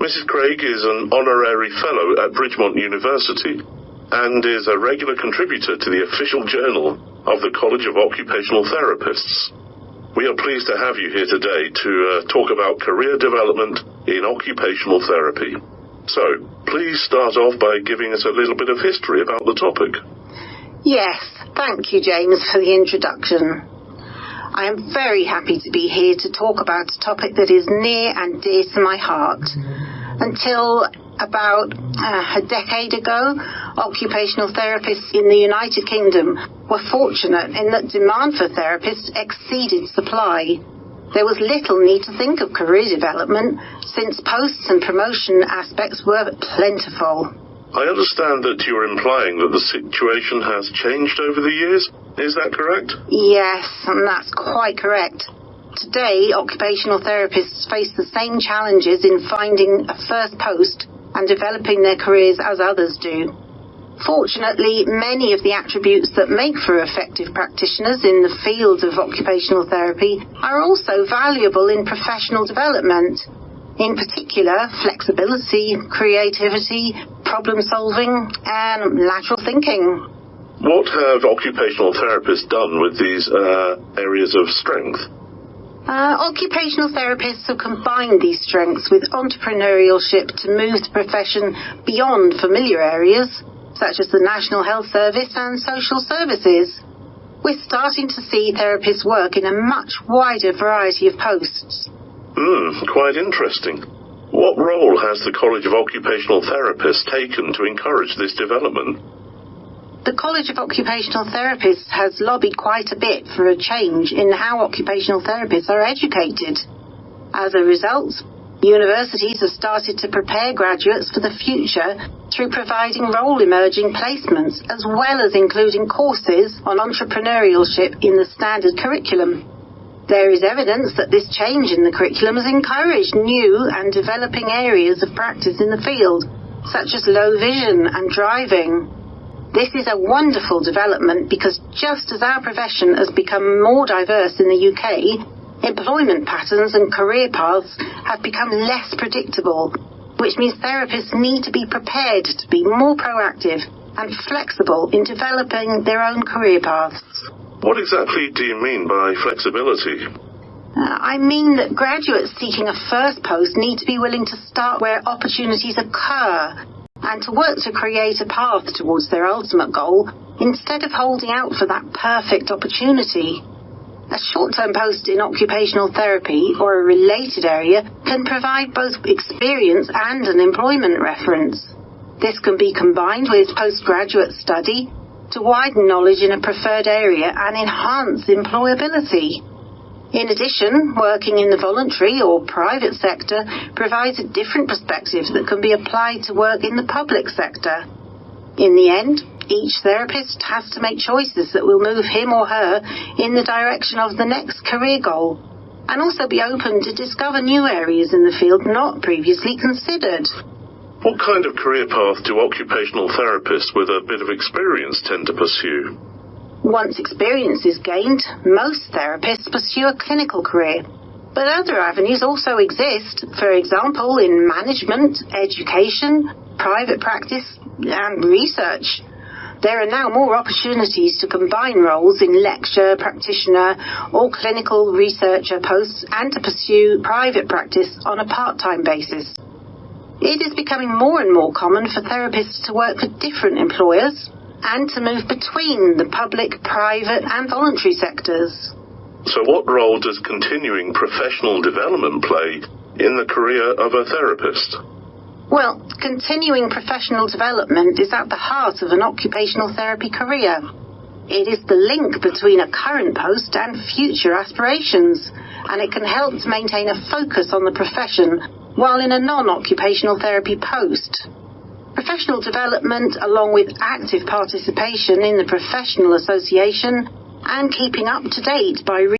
Mrs. Craig is an honorary fellow at Bridgemont University and is a regular contributor to the official journal of the College of Occupational Therapists. We are pleased to have you here today to talk about career development in occupational therapy. So, please start off by giving us a little bit of history about the topic. Yes, thank you, James, for the introduction. I am very happy to be here to talk about a topic that is near and dear to my heart. Until about a decade ago, occupational therapists in the United Kingdom were fortunate in that demand for therapists exceeded supply. There was little need to think of career development since posts and promotion aspects were plentiful. I understand that you're implying that the situation has changed over the years. Is that correct? Yes, and that's quite correct. Today, occupational therapists face the same challenges in finding a first post and developing their careers as others do. Fortunately, many of the attributes that make for effective practitioners in the field of occupational therapy are also valuable in professional development. In particular, flexibility, creativity, problem-solving, and lateral thinking. What have occupational therapists done with these areas of strength? Occupational therapists have combined these strengths with entrepreneurship to move the profession beyond familiar areas, such as the National Health Service and social services. We're starting to see therapists work in a much wider variety of posts. Quite interesting. What role has the College of Occupational Therapists taken to encourage this development? The College of Occupational Therapists has lobbied quite a bit for a change in how occupational therapists are educated. As a result, universities have started to prepare graduates for the future through providing role-emerging placements, as well as including courses on entrepreneurship in the standard curriculum. There is evidence that this change in the curriculum has encouraged new and developing areas of practice in the field, such as low vision and driving. This is a wonderful development because just as our profession has become more diverse in the UK, employment patterns and career paths have become less predictable, which means therapists need to be prepared to be more proactive and flexible in developing their own career paths. What exactly do you mean by flexibility? I mean that graduates seeking a first post need to be willing to start where opportunities occur and to work to create a path towards their ultimate goal instead of holding out for that perfect opportunity. A short-term post in occupational therapy or a related area can provide both experience and an employment reference. This can be combined with postgraduate study to widen knowledge in a preferred area and enhance employability. In addition, working in the voluntary or private sector provides a different perspective that can be applied to work in the public sector. In the end, each therapist has to make choices that will move him or her in the direction of the next career goal, and also be open to discover new areas in the field not previously considered. What kind of career path do occupational therapists with a bit of experience tend to pursue? Once experience is gained, most therapists pursue a clinical career. But other avenues also exist, for example, in management, education, private practice, and research. There are now more opportunities to combine roles in lecturer, practitioner, or clinical researcher posts and to pursue private practice on a part-time basis. It is becoming more and more common for therapists to work for different employers and to move between the public, private, and voluntary sectors. So what role does continuing professional development play in the career of a therapist? Well, continuing professional development is at the heart of an occupational therapy career. It is the link between a current post and future aspirations, and it can help to maintain a focus on the profession while in a non-occupational therapy post. Professional development, along with active participation in the professional association and keeping up to date by